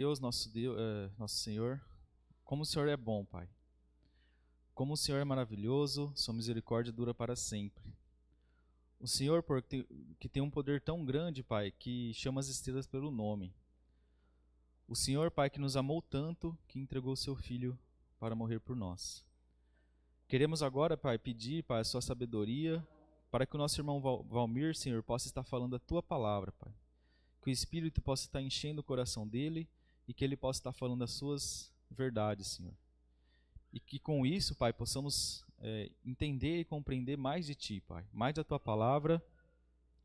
Deus, nosso Senhor, como o Senhor é bom, Pai. Como o Senhor é maravilhoso, sua misericórdia dura para sempre. O Senhor, que tem um poder tão grande, Pai, que chama as estrelas pelo nome. O Senhor, Pai, que nos amou tanto, que entregou o seu Filho para morrer por nós. Queremos agora, Pai, pedir, Pai, a sua sabedoria, para que o nosso irmão Valmir, Senhor, possa estar falando a tua palavra, Pai. Que o Espírito possa estar enchendo o coração dele e que ele possa estar falando as suas verdades, Senhor. E que com isso, Pai, possamos entender e compreender mais de Ti, Pai. Mais da Tua palavra,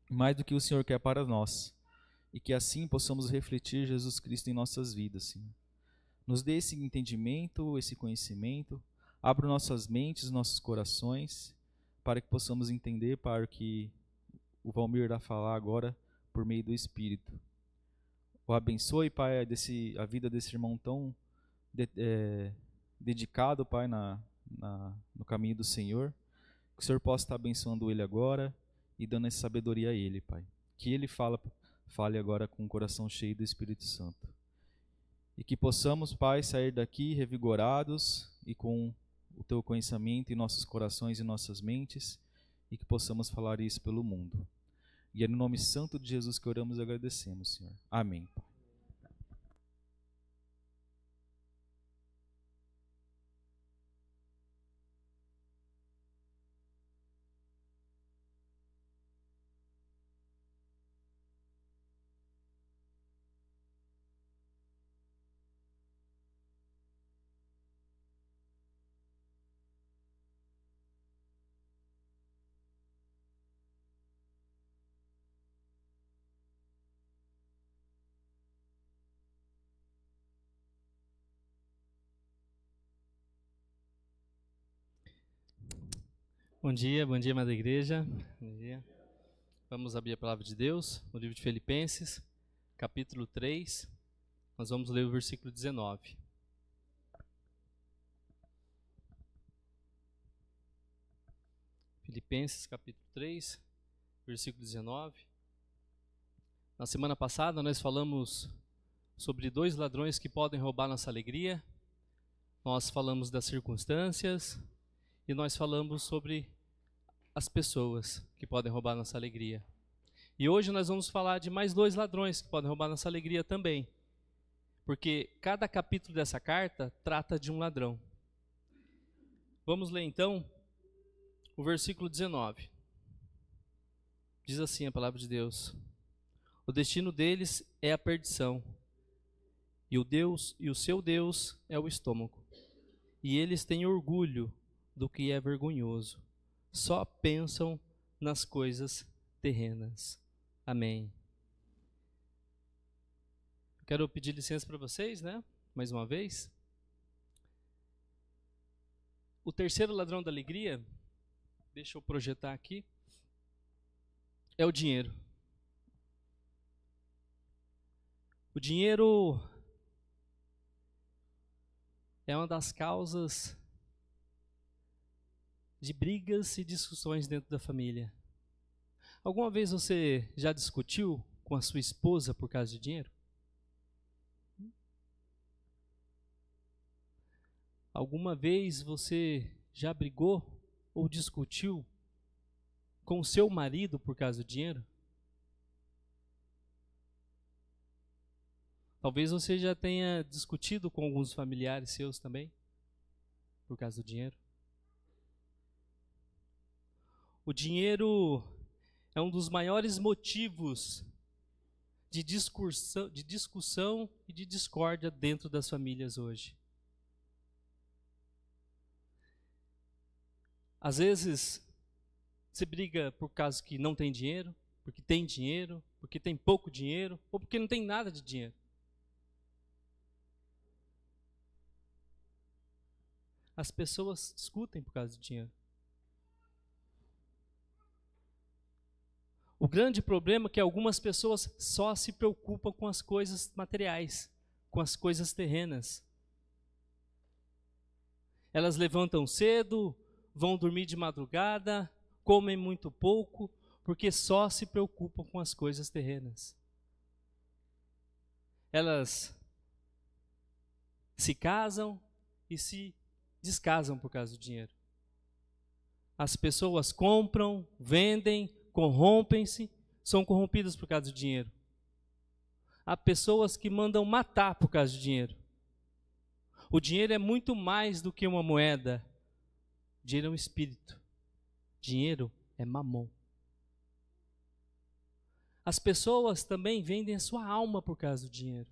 mais do que o Senhor quer para nós. E que assim possamos refletir Jesus Cristo em nossas vidas, Senhor. Nos dê esse entendimento, esse conhecimento. Abra nossas mentes, nossos corações, para que possamos entender para o que o Valmir irá falar agora por meio do Espírito. O abençoe, Pai, a vida desse irmão tão dedicado, Pai, no caminho do Senhor. Que o Senhor possa estar abençoando ele agora e dando essa sabedoria a ele, Pai. Que ele fale agora com o coração cheio do Espírito Santo. E que possamos, Pai, sair daqui revigorados e com o Teu conhecimento em nossos corações e nossas mentes, e que possamos falar isso pelo mundo. E é no nome santo de Jesus que oramos e agradecemos, Senhor. Amém. Bom dia, amada igreja. Bom dia. Vamos abrir a palavra de Deus no livro de Filipenses, capítulo 3. Nós vamos ler o versículo 19. Filipenses, capítulo 3, versículo 19. Na semana passada nós falamos sobre 2 ladrões que podem roubar nossa alegria. Nós falamos das circunstâncias e nós falamos sobre as pessoas que podem roubar nossa alegria. E hoje nós vamos falar de mais 2 ladrões que podem roubar nossa alegria também. Porque cada capítulo dessa carta trata de um ladrão. Vamos ler então o versículo 19. Diz assim a palavra de Deus: o destino deles é a perdição, e o seu Deus é o estômago. E eles têm orgulho do que é vergonhoso. Só pensam nas coisas terrenas. Amém. Quero pedir licença para vocês, mais uma vez. O terceiro ladrão da alegria, deixa eu projetar aqui, é o dinheiro. O dinheiro é uma das causas de brigas e discussões dentro da família. Alguma vez você já discutiu com a sua esposa por causa de dinheiro? Alguma vez você já brigou ou discutiu com o seu marido por causa do dinheiro? Talvez você já tenha discutido com alguns familiares seus também por causa do dinheiro. O dinheiro é um dos maiores motivos de discussão e de discórdia dentro das famílias hoje. Às vezes, você briga por causa que não tem dinheiro, porque tem pouco dinheiro, ou porque não tem nada de dinheiro. As pessoas discutem por causa de dinheiro. O grande problema é que algumas pessoas só se preocupam com as coisas materiais, com as coisas terrenas. Elas levantam cedo, vão dormir de madrugada, comem muito pouco, porque só se preocupam com as coisas terrenas. Elas se casam e se descasam por causa do dinheiro. As pessoas compram, vendem, corrompem-se, são corrompidas por causa do dinheiro. Há pessoas que mandam matar por causa do dinheiro. O dinheiro é muito mais do que uma moeda. O dinheiro é um espírito. Dinheiro é mamon. As pessoas também vendem a sua alma por causa do dinheiro.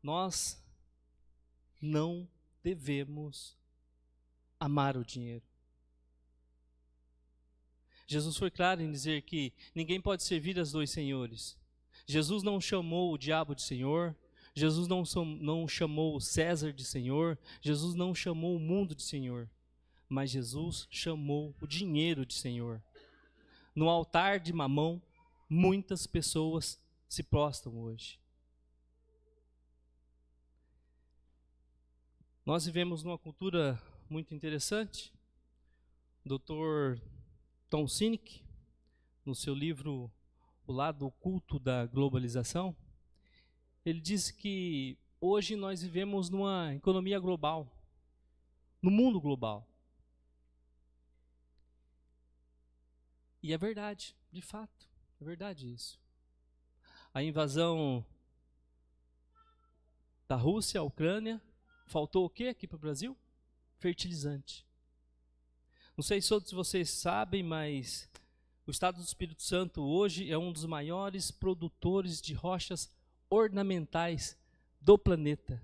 Nós não devemos amar o dinheiro. Jesus foi claro em dizer que ninguém pode servir a dois senhores. Jesus não chamou o diabo de senhor, Jesus não chamou César de senhor, Jesus não chamou o mundo de senhor, mas Jesus chamou o dinheiro de senhor. No altar de Mamão, muitas pessoas se prostram hoje. Nós vivemos numa cultura muito interessante. O Dr. Tom Sinek, no seu livro O Lado Oculto da Globalização, ele diz que hoje nós vivemos numa economia global, no mundo global. E é verdade, de fato, é verdade isso. A invasão da Rússia à Ucrânia, faltou o que aqui para o Brasil? Fertilizante. Não sei se todos vocês sabem, mas o estado do Espírito Santo hoje é um dos maiores produtores de rochas ornamentais do planeta.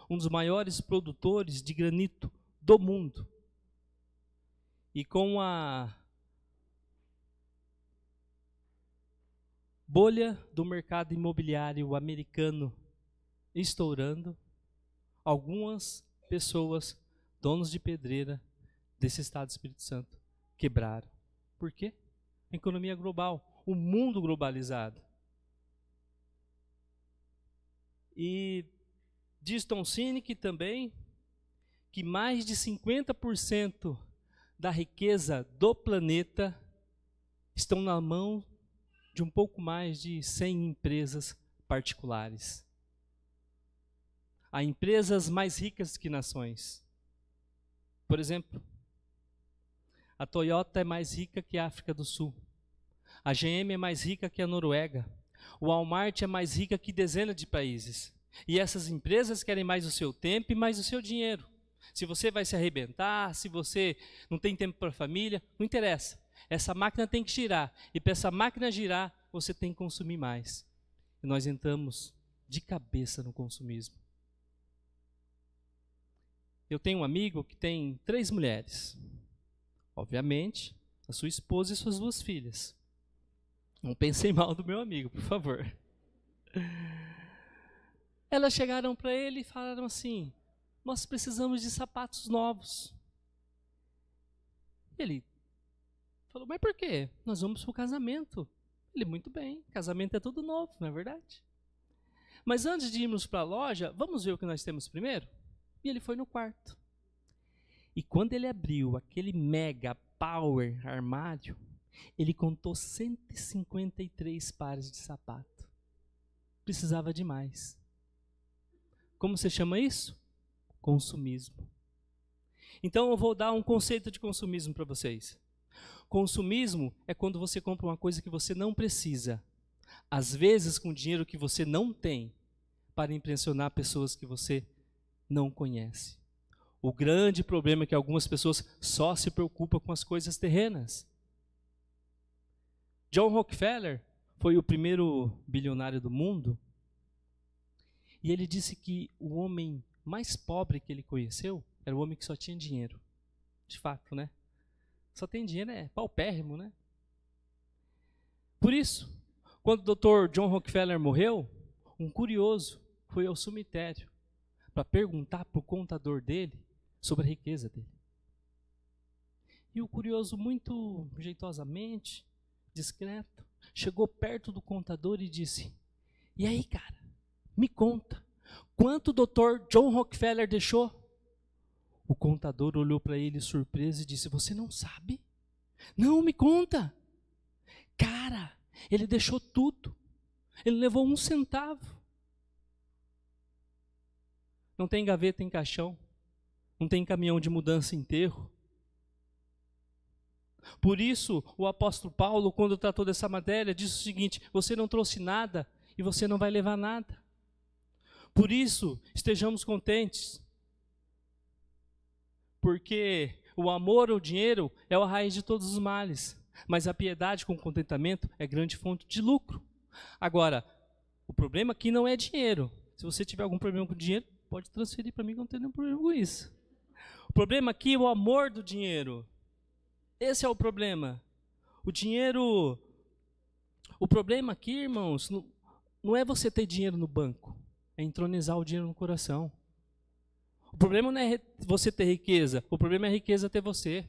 Um dos maiores produtores de granito do mundo. E com a bolha do mercado imobiliário americano estourando, algumas pessoas, donos de pedreira desse estado do Espírito Santo, quebraram. Por quê? A economia global, o mundo globalizado. E diz Tom Sinek também que mais de 50% da riqueza do planeta estão na mão de um pouco mais de 100 empresas particulares. Há empresas mais ricas que nações. Por exemplo, a Toyota é mais rica que a África do Sul. A GM é mais rica que a Noruega. O Walmart é mais rica que dezenas de países. E essas empresas querem mais o seu tempo e mais o seu dinheiro. Se você vai se arrebentar, se você não tem tempo para a família, não interessa. Essa máquina tem que girar. E para essa máquina girar, você tem que consumir mais. E nós entramos de cabeça no consumismo. Eu tenho um amigo que tem 3 mulheres. Obviamente, a sua esposa e suas 2 filhas. Não pensem mal do meu amigo, por favor. Elas chegaram para ele e falaram assim: nós precisamos de sapatos novos. Ele falou: mas por quê? Nós vamos para o casamento. Ele: muito bem, casamento é tudo novo, não é verdade? Mas antes de irmos para a loja, vamos ver o que nós temos primeiro? E ele foi no quarto. E quando ele abriu aquele mega power armário, ele contou 153 pares de sapato. Precisava de mais. Como você chama isso? Consumismo. Então eu vou dar um conceito de consumismo para vocês. Consumismo é quando você compra uma coisa que você não precisa, às vezes com dinheiro que você não tem, para impressionar pessoas que você não conhece. O grande problema é que algumas pessoas só se preocupam com as coisas terrenas. John Rockefeller foi o primeiro bilionário do mundo, e ele disse que o homem mais pobre que ele conheceu era o homem que só tinha dinheiro. De fato, né? Só tem dinheiro, é paupérrimo, né? Por isso, quando o Dr. John Rockefeller morreu, um curioso foi ao cemitério para perguntar para o contador dele sobre a riqueza dele. E o curioso, muito jeitosamente, discreto, chegou perto do contador e disse: e aí, cara, me conta, quanto o Dr. John Rockefeller deixou? O contador olhou para ele surpreso e disse: você não sabe? Não, me conta. Cara, ele deixou tudo. Ele levou 1 centavo. Não tem gaveta em caixão. Não tem caminhão de mudança e enterro. Por isso, o apóstolo Paulo, quando tratou dessa matéria, disse o seguinte: você não trouxe nada e você não vai levar nada. Por isso, estejamos contentes. Porque o amor ao dinheiro é a raiz de todos os males. Mas a piedade com contentamento é grande fonte de lucro. Agora, o problema aqui não é dinheiro. Se você tiver algum problema com dinheiro, pode transferir para mim que eu não tenho nenhum problema com isso. O problema aqui é o amor do dinheiro. Esse é o problema. O dinheiro... O problema aqui, irmãos, não é você ter dinheiro no banco. É entronizar o dinheiro no coração. O problema não é você ter riqueza. O problema é a riqueza ter você.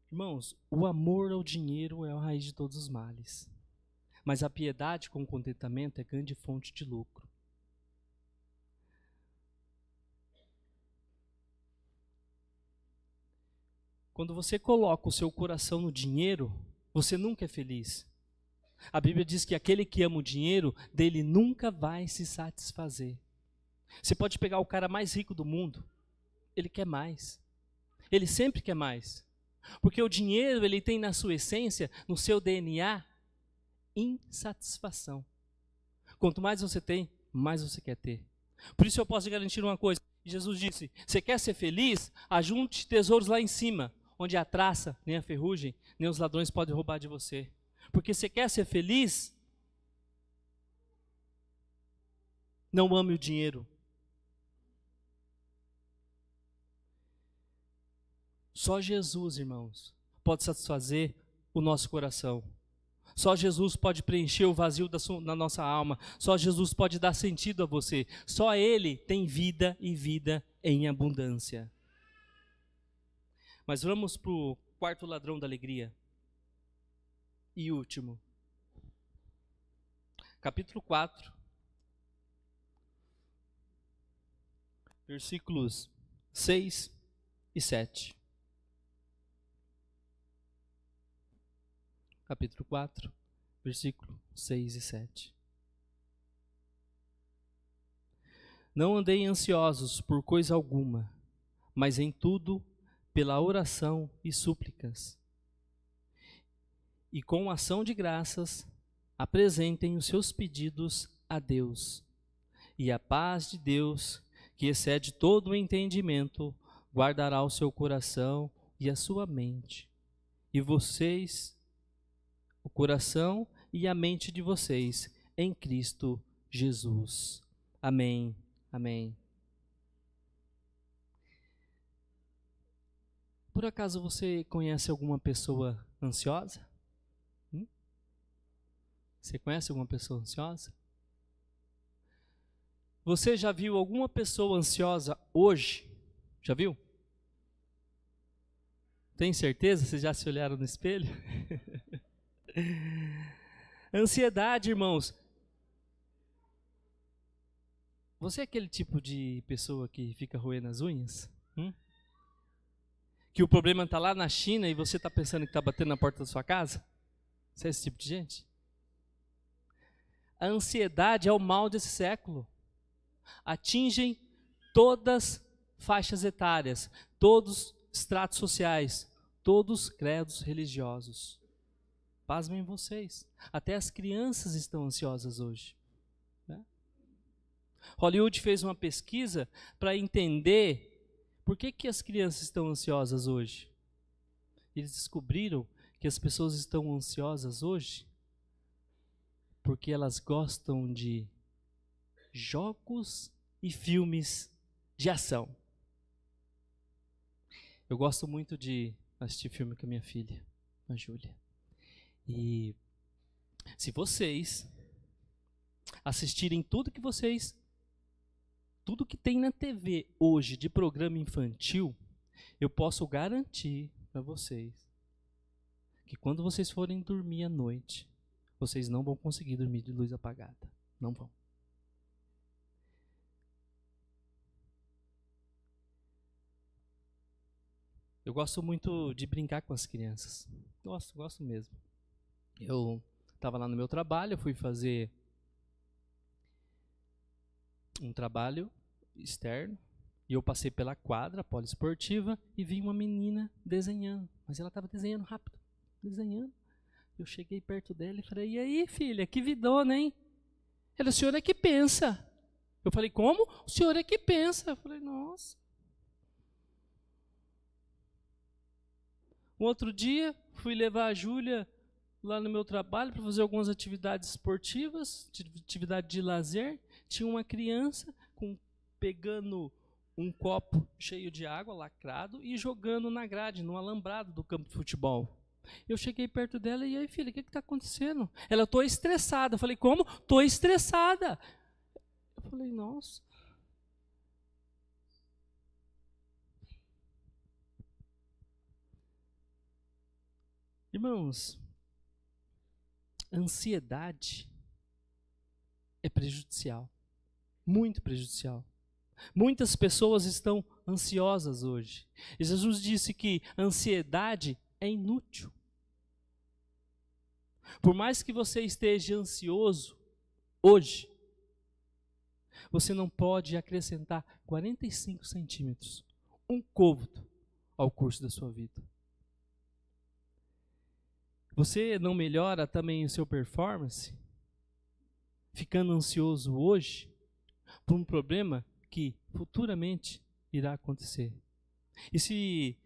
Irmãos, o amor ao dinheiro é a raiz de todos os males. Mas a piedade com contentamento é grande fonte de lucro. Quando você coloca o seu coração no dinheiro, você nunca é feliz. A Bíblia diz que aquele que ama o dinheiro, dele nunca vai se satisfazer. Você pode pegar o cara mais rico do mundo, ele quer mais. Ele sempre quer mais. Porque o dinheiro, ele tem na sua essência, no seu DNA, insatisfação. Quanto mais você tem, mais você quer ter. Por isso eu posso garantir uma coisa. Jesus disse: você quer ser feliz? Ajunte tesouros lá em cima, onde a traça, nem a ferrugem, nem os ladrões podem roubar de você. Porque você quer ser feliz? Não ame o dinheiro. Só Jesus, irmãos, pode satisfazer o nosso coração. Só Jesus pode preencher o vazio na nossa alma. Só Jesus pode dar sentido a você. Só Ele tem vida e vida em abundância. Mas vamos para o quarto ladrão da alegria. E último. Capítulo 4. Versículos 6 e 7. Capítulo 4, versículo 6 e 7. Não andei ansiosos por coisa alguma, mas em tudo, pela oração e súplicas. E com ação de graças, apresentem os seus pedidos a Deus. E a paz de Deus, que excede todo o entendimento, guardará o seu coração e a sua mente. E vocês... o coração e a mente de vocês em Cristo Jesus. Amém. Amém. Por acaso você conhece alguma pessoa ansiosa? Você conhece alguma pessoa ansiosa? Você já viu alguma pessoa ansiosa hoje? Já viu? Tem certeza? Vocês já se olharam no espelho? Ansiedade, irmãos. Você é aquele tipo de pessoa que fica roendo as unhas? Que o problema está lá na China e você está pensando que está batendo na porta da sua casa? Você é esse tipo de gente? A ansiedade é o mal desse século. Atingem todas faixas etárias, todos estratos sociais, todos credos religiosos. Pasmem vocês, até as crianças estão ansiosas hoje. Né? Hollywood fez uma pesquisa para entender por que as crianças estão ansiosas hoje. Eles descobriram que as pessoas estão ansiosas hoje porque elas gostam de jogos e filmes de ação. Eu gosto muito de assistir filme com a minha filha, a Júlia. E se vocês assistirem tudo que tem na TV hoje de programa infantil, eu posso garantir para vocês que quando vocês forem dormir à noite, vocês não vão conseguir dormir de luz apagada. Não vão. Eu gosto muito de brincar com as crianças. Gosto mesmo. Eu estava lá no meu trabalho, eu fui fazer um trabalho externo e eu passei pela quadra poliesportiva e vi uma menina desenhando. Mas ela estava desenhando rápido, desenhando. Eu cheguei perto dela e falei, e aí, filha, que vidona, hein? Ela, o senhor é que pensa. Eu falei, como? O senhor é que pensa. Eu falei, nossa. Um outro dia, fui levar a Júlia lá no meu trabalho para fazer algumas atividades esportivas, atividade de lazer. Tinha uma criança pegando um copo cheio de água, lacrado, e jogando na grade, no alambrado do campo de futebol. Eu cheguei perto dela e aí, filha, o que está acontecendo? Ela, estou estressada. Eu falei, como? Estou estressada. Eu falei, nossa. Irmãos, ansiedade é prejudicial, muito prejudicial. Muitas pessoas estão ansiosas hoje. E Jesus disse que a ansiedade é inútil. Por mais que você esteja ansioso hoje, você não pode acrescentar 45 centímetros, um côvado, ao curso da sua vida. Você não melhora também o seu performance ficando ansioso hoje por um problema que futuramente irá acontecer. E se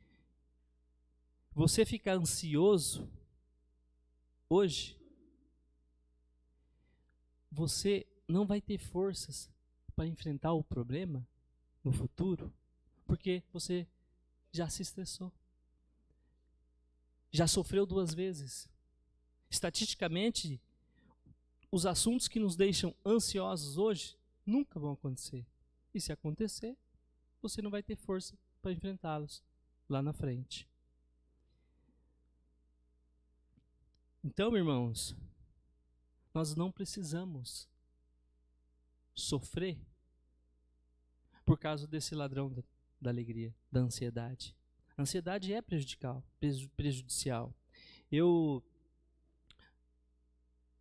você ficar ansioso hoje, você não vai ter forças para enfrentar o problema no futuro, porque você já se estressou. Já sofreu 2 vezes. Estatisticamente, os assuntos que nos deixam ansiosos hoje nunca vão acontecer. E se acontecer, você não vai ter força para enfrentá-los lá na frente. Então, irmãos, nós não precisamos sofrer por causa desse ladrão da alegria, da ansiedade. A ansiedade é prejudicial. Eu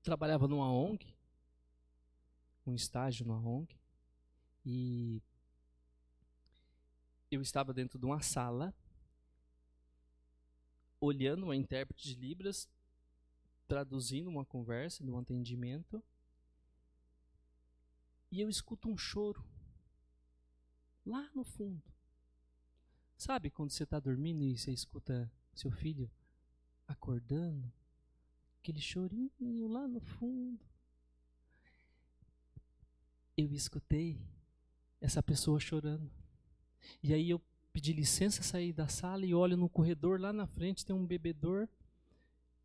trabalhava numa ONG, um estágio numa ONG, e eu estava dentro de uma sala, olhando uma intérprete de Libras, traduzindo uma conversa, um atendimento, e eu escuto um choro lá no fundo. Sabe quando você está dormindo e você escuta seu filho acordando? Aquele chorinho lá no fundo. Eu escutei essa pessoa chorando. E aí eu pedi licença, saí da sala e olho no corredor lá na frente, tem um bebedor,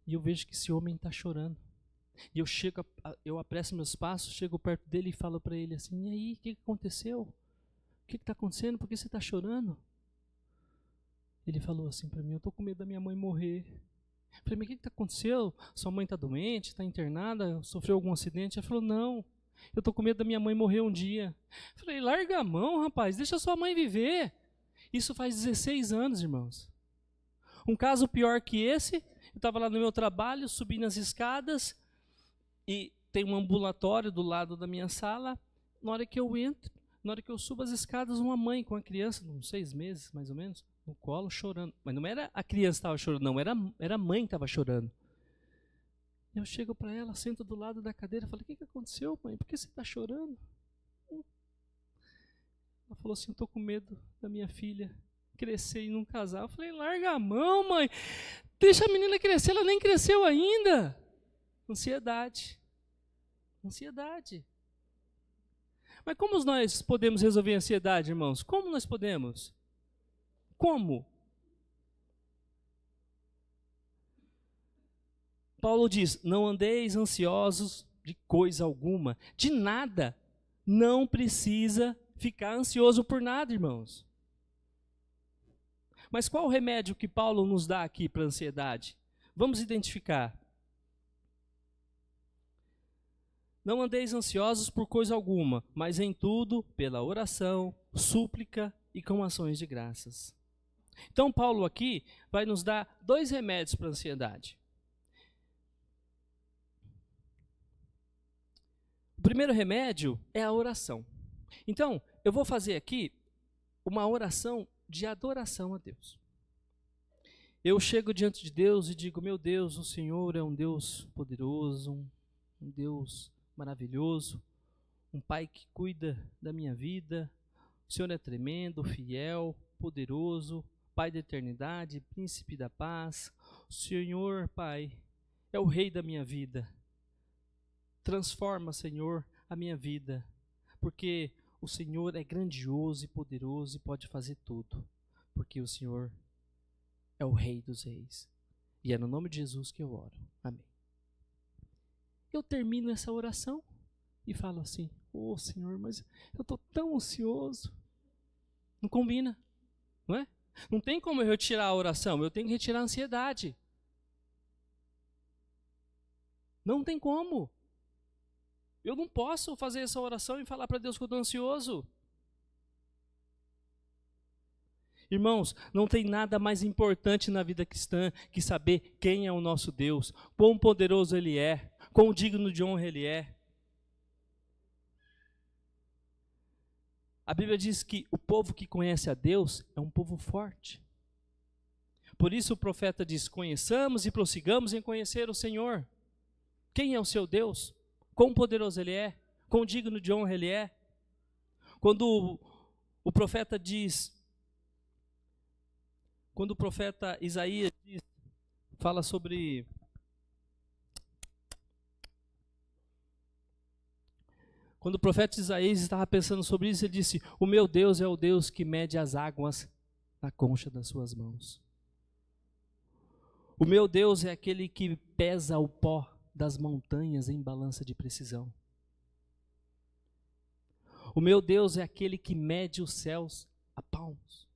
e eu vejo que esse homem está chorando. E eu apresso meus passos, chego perto dele e falo para ele assim, e aí, o que aconteceu? O que está acontecendo? Por que você está chorando? Ele falou assim para mim, eu estou com medo da minha mãe morrer. Eu falei, mas o que aconteceu? Sua mãe está doente, está internada, sofreu algum acidente? Ele falou, não, eu estou com medo da minha mãe morrer um dia. Eu falei, larga a mão, rapaz, deixa sua mãe viver. Isso faz 16 anos, irmãos. Um caso pior que esse, eu estava lá no meu trabalho, subi nas escadas, e tem um ambulatório do lado da minha sala. Na hora que eu entro, na hora que eu subo as escadas, uma mãe com uma criança, uns 6 meses mais ou menos, no colo, chorando. Mas não era a criança que estava chorando, não, era a mãe que estava chorando. Eu chego para ela, sento do lado da cadeira, falo, o que aconteceu, mãe? Por que você está chorando? Ela falou assim, eu estou com medo da minha filha crescer e não casar. Eu falei, larga a mão, mãe. Deixa a menina crescer, ela nem cresceu ainda. Ansiedade. Ansiedade. Mas como nós podemos resolver a ansiedade, irmãos? Como nós podemos? Como? Paulo diz, não andeis ansiosos de coisa alguma, de nada. Não precisa ficar ansioso por nada, irmãos. Mas qual o remédio que Paulo nos dá aqui para a ansiedade? Vamos identificar. Não andeis ansiosos por coisa alguma, mas em tudo, pela oração, súplica e com ações de graças. Então, Paulo aqui vai nos dar 2 remédios para a ansiedade. O primeiro remédio é a oração. Então, eu vou fazer aqui uma oração de adoração a Deus. Eu chego diante de Deus e digo: meu Deus, o Senhor é um Deus poderoso, um Deus maravilhoso, um Pai que cuida da minha vida. O Senhor é tremendo, fiel, poderoso, Pai da eternidade, príncipe da paz. O Senhor, Pai, é o Rei da minha vida. Transforma, Senhor, a minha vida, porque o Senhor é grandioso e poderoso e pode fazer tudo, porque o Senhor é o Rei dos Reis. E é no nome de Jesus que eu oro. Amém. Eu termino essa oração e falo assim: ô Senhor, mas eu estou tão ansioso. Não combina, não é? Não tem como eu retirar a oração, eu tenho que retirar a ansiedade. Não tem como. Eu não posso fazer essa oração e falar para Deus que eu estou ansioso. Irmãos, não tem nada mais importante na vida cristã que saber quem é o nosso Deus, quão poderoso Ele é, quão digno de honra Ele é. A Bíblia diz que o povo que conhece a Deus é um povo forte. Por isso o profeta diz: conheçamos e prossigamos em conhecer o Senhor. Quem é o seu Deus? Quão poderoso Ele é? Quão digno de honra Ele é? Quando o profeta diz, quando o profeta Isaías fala sobre quando o profeta Isaías estava pensando sobre isso, ele disse: o meu Deus é o Deus que mede as águas na concha das suas mãos. O meu Deus é aquele que pesa o pó das montanhas em balança de precisão. O meu Deus é aquele que mede os céus a palmos.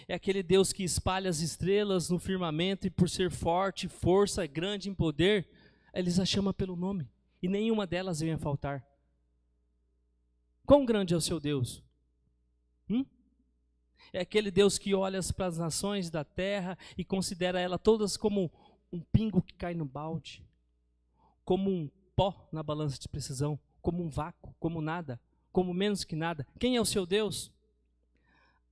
É aquele Deus que espalha as estrelas no firmamento e por ser forte, força, grande em poder, Ele as chama pelo nome e nenhuma delas vem a faltar. Quão grande é o seu Deus? É aquele Deus que olha para as nações da terra e considera elas todas como um pingo que cai no balde, como um pó na balança de precisão, como um vácuo, como nada, como menos que nada. Quem é o seu Deus?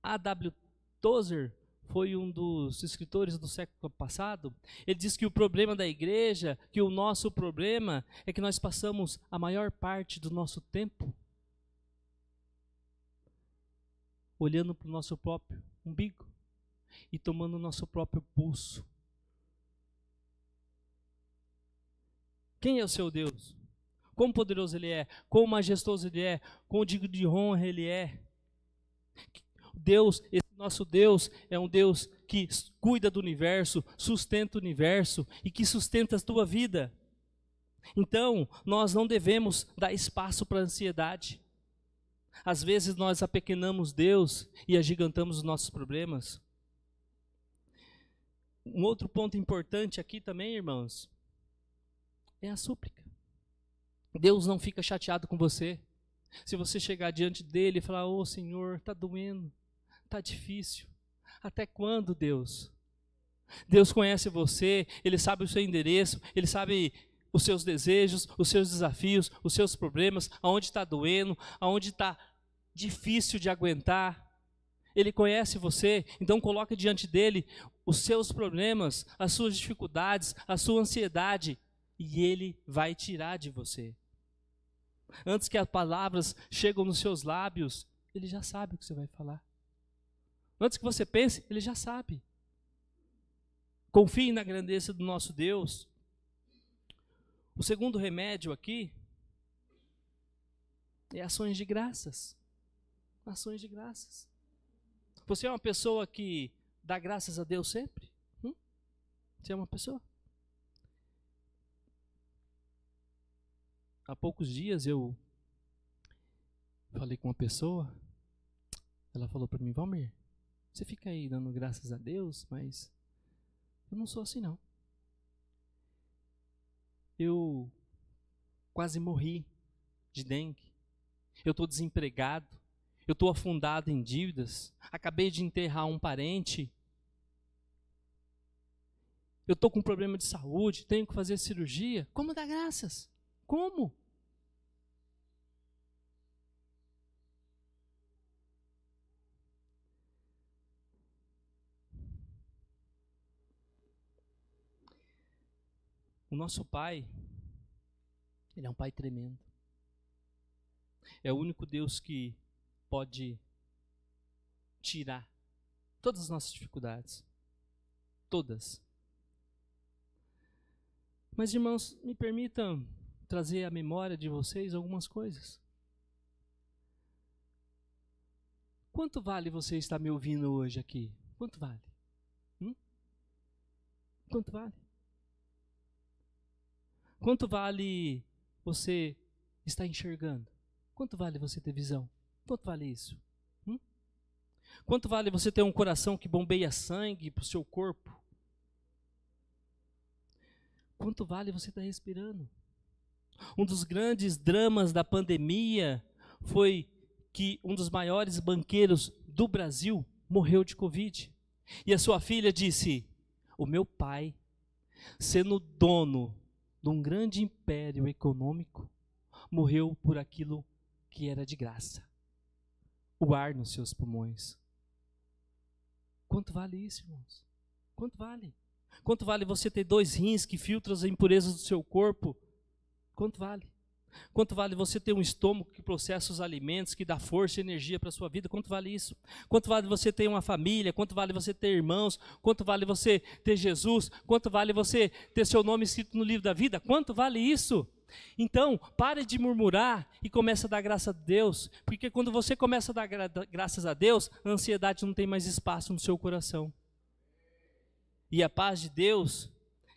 A.W. Tozer foi um dos escritores do século passado. Ele diz que o problema da igreja, que o nosso problema é que nós passamos a maior parte do nosso tempo olhando para o nosso próprio umbigo e tomando o nosso próprio pulso. Quem é o seu Deus? Quão poderoso Ele é, quão majestoso Ele é, quão digno de honra Ele é. Deus, esse nosso Deus é um Deus que cuida do universo, sustenta o universo e que sustenta a tua vida. Então, nós não devemos dar espaço para a ansiedade. Às vezes nós apequenamos Deus e agigantamos os nossos problemas. Um outro ponto importante aqui também, irmãos, é a súplica. Deus não fica chateado com você. Se você chegar diante dele e falar: ô Senhor, está doendo, está difícil. Até quando, Deus? Deus conhece você, Ele sabe o seu endereço, Ele sabe os seus desejos, os seus desafios, os seus problemas, aonde está doendo, aonde está difícil de aguentar. Ele conhece você, então coloque diante dele os seus problemas, as suas dificuldades, a sua ansiedade, e Ele vai tirar de você. Antes que as palavras cheguem nos seus lábios, Ele já sabe o que você vai falar. Antes que você pense, Ele já sabe. Confie na grandeza do nosso Deus. O segundo remédio aqui é ações de graças. Ações de graças. Você é uma pessoa que dá graças a Deus sempre? Você é uma pessoa? Há poucos dias eu falei com uma pessoa, ela falou para mim: Valmir, você fica aí dando graças a Deus, mas eu não sou assim não. Eu quase morri de dengue. Eu estou desempregado. Eu estou afundado em dívidas. Acabei de enterrar um parente. Eu estou com problema de saúde, tenho que fazer cirurgia. Como dar graças? Como? O nosso Pai, Ele é um Pai tremendo. É o único Deus que pode tirar todas as nossas dificuldades. Todas. Mas, irmãos, me permitam trazer à memória de vocês algumas coisas. Quanto vale você estar me ouvindo hoje aqui? Quanto vale? Quanto vale? Quanto vale você estar enxergando? Quanto vale você ter visão? Quanto vale isso? Quanto vale você ter um coração que bombeia sangue para o seu corpo? Quanto vale você estar respirando? Um dos grandes dramas da pandemia foi que um dos maiores banqueiros do Brasil morreu de Covid. E a sua filha disse: o meu pai, sendo dono de um grande império econômico, morreu por aquilo que era de graça. O ar nos seus pulmões. Quanto vale isso, irmãos? Quanto vale? Quanto vale você ter 2 rins que filtram as impurezas do seu corpo? Quanto vale? Quanto vale você ter um estômago que processa os alimentos, que dá força e energia para a sua vida? Quanto vale isso? Quanto vale você ter uma família? Quanto vale você ter irmãos? Quanto vale você ter Jesus? Quanto vale você ter seu nome escrito no livro da vida? Quanto vale isso? Então, pare de murmurar e comece a dar graça a Deus, porque quando você começa a dar graças a Deus, a ansiedade não tem mais espaço no seu coração. E a paz de Deus,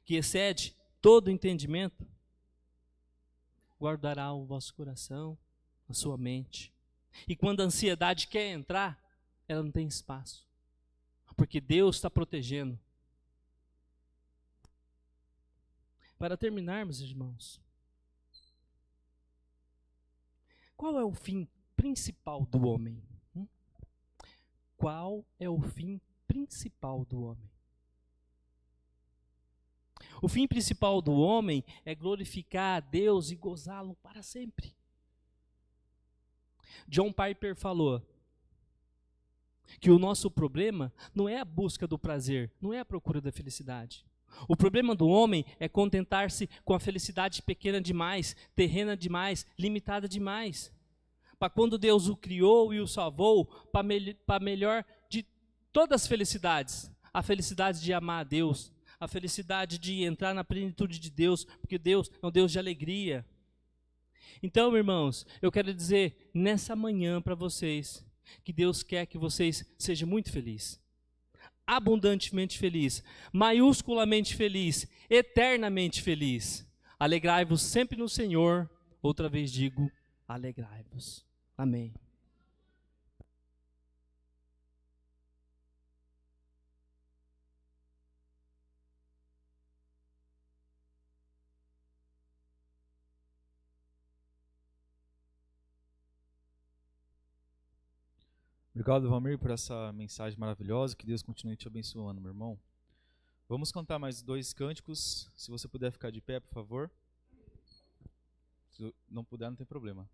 que excede todo entendimento, guardará o vosso coração, a sua mente. E quando a ansiedade quer entrar, ela não tem espaço, porque Deus está protegendo. Para terminarmos, irmãos, qual é o fim principal do homem? Qual é o fim principal do homem? O fim principal do homem é glorificar a Deus e gozá-lo para sempre. John Piper falou que o nosso problema não é a busca do prazer, não é a procura da felicidade. O problema do homem é contentar-se com a felicidade pequena demais, terrena demais, limitada demais. Para quando Deus o criou e o salvou, para melhor de todas as felicidades, a felicidade de amar a Deus, a felicidade de entrar na plenitude de Deus, porque Deus é um Deus de alegria. Então, irmãos, eu quero dizer nessa manhã para vocês, que Deus quer que vocês sejam muito felizes, abundantemente felizes, maiusculamente felizes, eternamente felizes. Alegrai-vos sempre no Senhor, outra vez digo, alegrai-vos. Amém. Obrigado, Valmir, por essa mensagem maravilhosa. Que Deus continue te abençoando, meu irmão. Vamos cantar mais 2 cânticos. Se você puder ficar de pé, por favor. Se não puder, não tem problema.